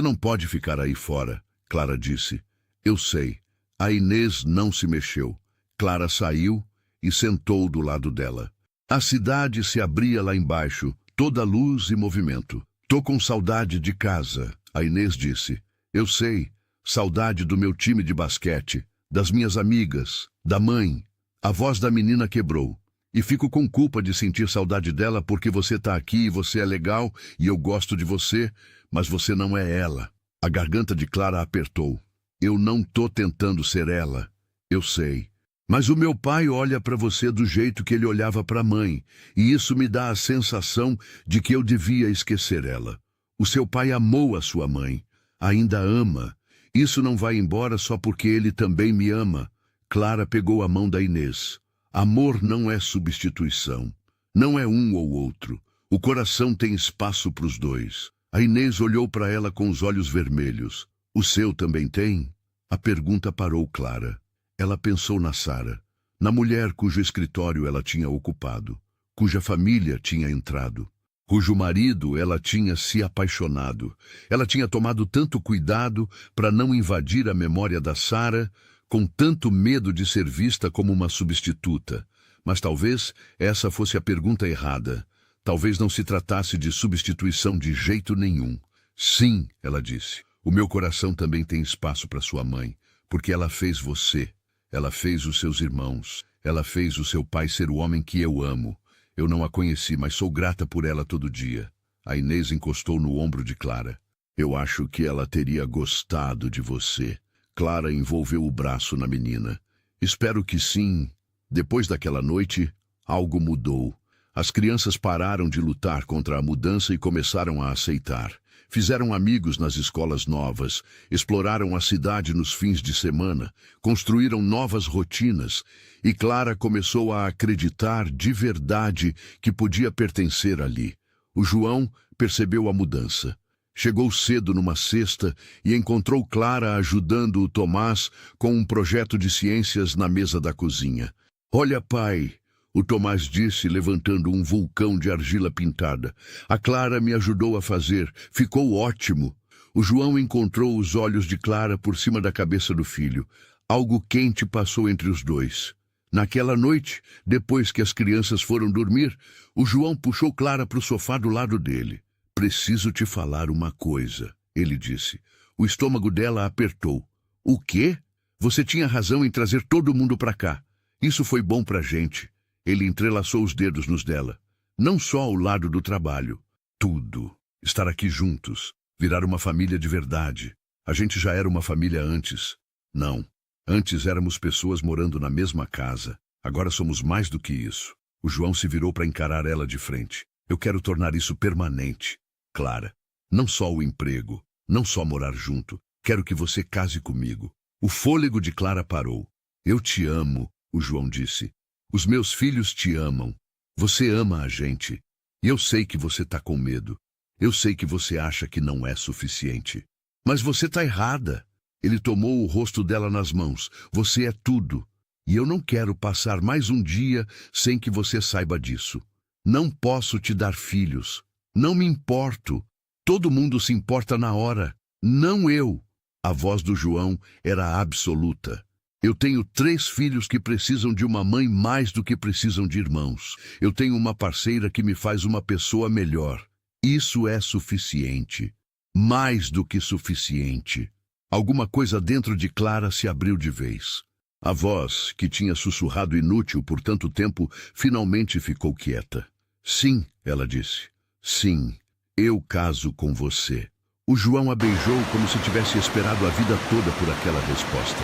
não pode ficar aí fora, Clara disse. Eu sei. A Inês não se mexeu. Clara saiu e sentou do lado dela. A cidade se abria lá embaixo, toda luz e movimento. Tô com saudade de casa, a Inês disse. Eu sei. Saudade do meu time de basquete, das minhas amigas, da mãe. A voz da menina quebrou. E fico com culpa de sentir saudade dela porque você tá aqui e você é legal e eu gosto de você, mas você não é ela. A garganta de Clara apertou. Eu não tô tentando ser ela. Eu sei. Mas o meu pai olha para você do jeito que ele olhava para a mãe, e isso me dá a sensação de que eu devia esquecer ela. O seu pai amou a sua mãe. Ainda ama. Isso não vai embora só porque ele também me ama. Clara pegou a mão da Inês. Amor não é substituição. Não é um ou outro. O coração tem espaço para os dois. A Inês olhou para ela com os olhos vermelhos. O seu também tem? A pergunta parou Clara. Ela pensou na Sara, na mulher cujo escritório ela tinha ocupado, cuja família tinha entrado, cujo marido ela tinha se apaixonado. Ela tinha tomado tanto cuidado para não invadir a memória da Sara, com tanto medo de ser vista como uma substituta. Mas talvez essa fosse a pergunta errada. Talvez não se tratasse de substituição de jeito nenhum. Sim, ela disse, o meu coração também tem espaço para sua mãe, porque ela fez você. Ela fez os seus irmãos. Ela fez o seu pai ser o homem que eu amo. Eu não a conheci, mas sou grata por ela todo dia. A Inês encostou no ombro de Clara. Eu acho que ela teria gostado de você. Clara envolveu o braço na menina. Espero que sim. Depois daquela noite, algo mudou. As crianças pararam de lutar contra a mudança e começaram a aceitar. Fizeram amigos nas escolas novas, exploraram a cidade nos fins de semana, construíram novas rotinas, e Clara começou a acreditar de verdade que podia pertencer ali. O João percebeu a mudança. Chegou cedo numa sexta e encontrou Clara ajudando o Tomás com um projeto de ciências na mesa da cozinha. Olha, pai, o Tomás disse, levantando um vulcão de argila pintada. A Clara me ajudou a fazer. Ficou ótimo. O João encontrou os olhos de Clara por cima da cabeça do filho. Algo quente passou entre os dois. Naquela noite, depois que as crianças foram dormir, o João puxou Clara para o sofá do lado dele. Preciso te falar uma coisa, ele disse. O estômago dela apertou. O quê? Você tinha razão em trazer todo mundo para cá. Isso foi bom pra gente. Ele entrelaçou os dedos nos dela. Não só o lado do trabalho. Tudo. Estar aqui juntos. Virar uma família de verdade. A gente já era uma família antes. Não. Antes éramos pessoas morando na mesma casa. Agora somos mais do que isso. O João se virou para encarar ela de frente. Eu quero tornar isso permanente. Clara, não só o emprego, não só morar junto. Quero que você case comigo. O fôlego de Clara parou. Eu te amo, o João disse. Os meus filhos te amam. Você ama a gente. E eu sei que você tá com medo. Eu sei que você acha que não é suficiente. Mas você tá errada. Ele tomou o rosto dela nas mãos. Você é tudo. E eu não quero passar mais um dia sem que você saiba disso. Não posso te dar filhos. Não me importo. Todo mundo se importa na hora. Não eu. A voz do João era absoluta. Eu tenho 3 filhos que precisam de uma mãe mais do que precisam de irmãos. Eu tenho uma parceira que me faz uma pessoa melhor. Isso é suficiente. Mais do que suficiente. Alguma coisa dentro de Clara se abriu de vez. A voz, que tinha sussurrado inútil por tanto tempo, finalmente ficou quieta. Sim, ela disse. Sim, eu caso com você. O João a beijou como se tivesse esperado a vida toda por aquela resposta.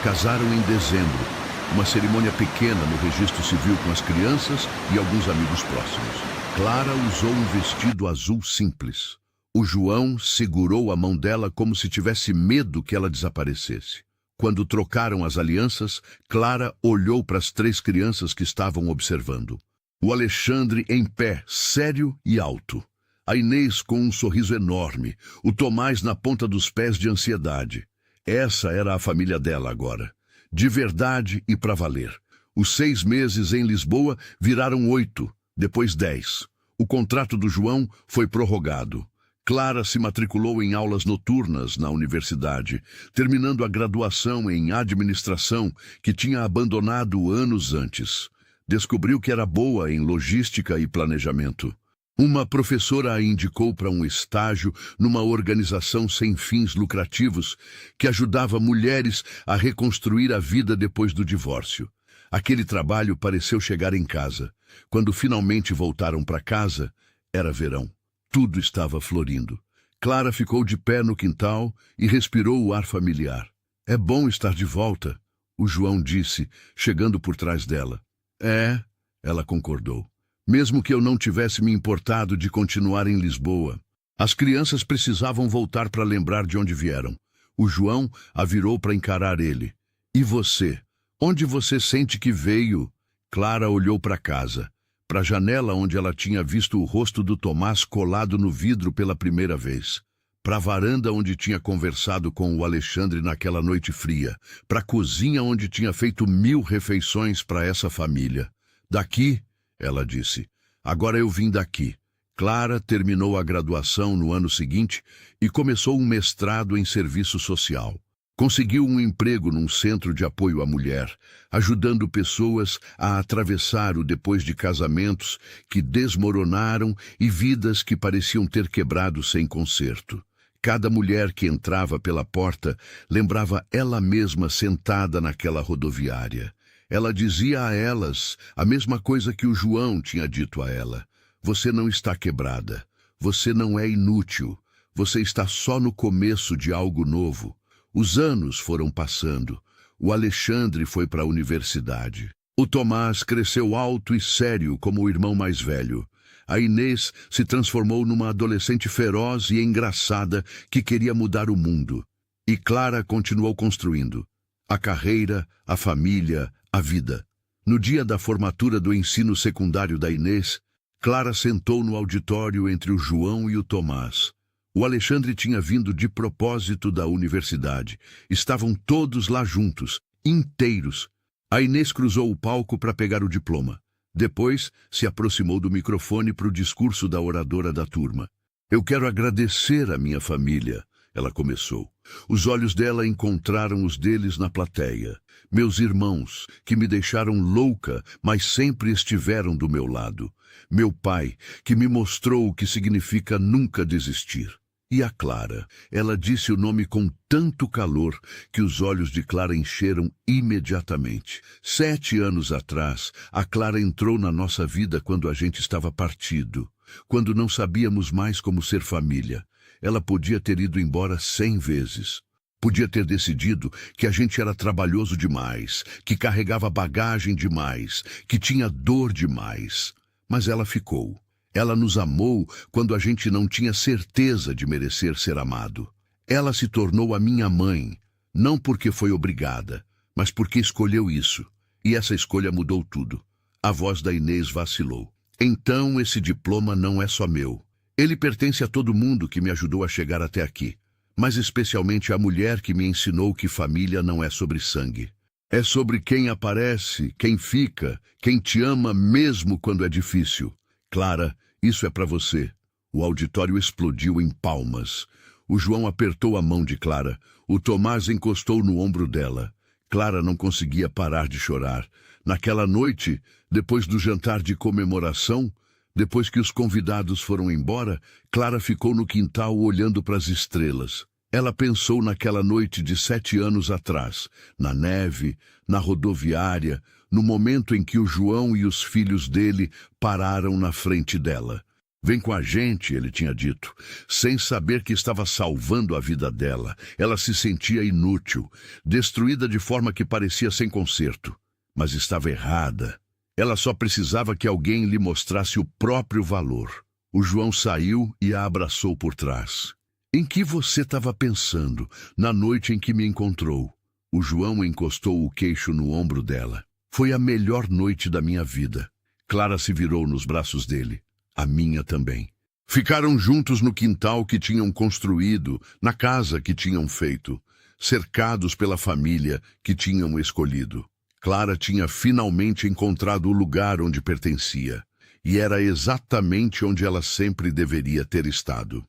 Casaram em dezembro, uma cerimônia pequena no registro civil com as crianças e alguns amigos próximos. Clara usou um vestido azul simples. O João segurou a mão dela como se tivesse medo que ela desaparecesse. Quando trocaram as alianças, Clara olhou para as 3 crianças que estavam observando. O Alexandre em pé, sério e alto. A Inês com um sorriso enorme. O Tomás na ponta dos pés de ansiedade. Essa era a família dela agora. De verdade e para valer. Os 6 meses em Lisboa viraram 8, depois 10. O contrato do João foi prorrogado. Clara se matriculou em aulas noturnas na universidade, terminando a graduação em administração que tinha abandonado anos antes. Descobriu que era boa em logística e planejamento. Uma professora a indicou para um estágio numa organização sem fins lucrativos que ajudava mulheres a reconstruir a vida depois do divórcio. Aquele trabalho pareceu chegar em casa. Quando finalmente voltaram para casa, era verão. Tudo estava florindo. Clara ficou de pé no quintal e respirou o ar familiar. É bom estar de volta, o João disse, chegando por trás dela. É, ela concordou. Mesmo que eu não tivesse me importado de continuar em Lisboa. As crianças precisavam voltar para lembrar de onde vieram. O João a virou para encarar ele. E você? Onde você sente que veio? Clara olhou para casa, para a janela onde ela tinha visto o rosto do Tomás colado no vidro pela primeira vez. Para a varanda onde tinha conversado com o Alexandre naquela noite fria. Para a cozinha onde tinha feito 1000 refeições para essa família. Daqui, ela disse. Agora eu vim daqui. Clara terminou a graduação no ano seguinte e começou um mestrado em serviço social. Conseguiu um emprego num centro de apoio à mulher, ajudando pessoas a atravessar o depois de casamentos que desmoronaram e vidas que pareciam ter quebrado sem conserto. Cada mulher que entrava pela porta lembrava ela mesma sentada naquela rodoviária. Ela dizia a elas a mesma coisa que o João tinha dito a ela. Você não está quebrada. Você não é inútil. Você está só no começo de algo novo. Os anos foram passando. O Alexandre foi para a universidade. O Tomás cresceu alto e sério como o irmão mais velho. A Inês se transformou numa adolescente feroz e engraçada que queria mudar o mundo. E Clara continuou construindo. A carreira, a família, a vida. No dia da formatura do ensino secundário da Inês, Clara sentou no auditório entre o João e o Tomás. O Alexandre tinha vindo de propósito da universidade. Estavam todos lá juntos, inteiros. A Inês cruzou o palco para pegar o diploma. Depois, se aproximou do microfone para o discurso da oradora da turma. Eu quero agradecer a minha família, ela começou. Os olhos dela encontraram os deles na plateia. Meus irmãos, que me deixaram louca, mas sempre estiveram do meu lado. Meu pai, que me mostrou o que significa nunca desistir. E a Clara, ela disse o nome com tanto calor que os olhos de Clara encheram imediatamente. 7 anos atrás, a Clara entrou na nossa vida quando a gente estava partido, quando não sabíamos mais como ser família. Ela podia ter ido embora 100 vezes. Podia ter decidido que a gente era trabalhoso demais, que carregava bagagem demais, que tinha dor demais. Mas ela ficou. Ela nos amou quando a gente não tinha certeza de merecer ser amado. Ela se tornou a minha mãe, não porque foi obrigada, mas porque escolheu isso. E essa escolha mudou tudo. A voz da Inês vacilou. Então esse diploma não é só meu. Ele pertence a todo mundo que me ajudou a chegar até aqui. Mas especialmente à mulher que me ensinou que família não é sobre sangue. É sobre quem aparece, quem fica, quem te ama mesmo quando é difícil. Clara, isso é para você. O auditório explodiu em palmas. O João apertou a mão de Clara. O Tomás encostou no ombro dela. Clara não conseguia parar de chorar. Naquela noite, depois do jantar de comemoração, depois que os convidados foram embora, Clara ficou no quintal olhando para as estrelas. Ela pensou naquela noite de 7 anos atrás, na neve, na rodoviária, no momento em que o João e os filhos dele pararam na frente dela. Vem com a gente, ele tinha dito, sem saber que estava salvando a vida dela. Ela se sentia inútil, destruída de forma que parecia sem conserto. Mas estava errada. Ela só precisava que alguém lhe mostrasse o próprio valor. O João saiu e a abraçou por trás. Em que você estava pensando na noite em que me encontrou? O João encostou o queixo no ombro dela. Foi a melhor noite da minha vida. Clara se virou nos braços dele. A minha também. Ficaram juntos no quintal que tinham construído, na casa que tinham feito. cercados pela família que tinham escolhido. Clara tinha finalmente encontrado o lugar onde pertencia, e era exatamente onde ela sempre deveria ter estado.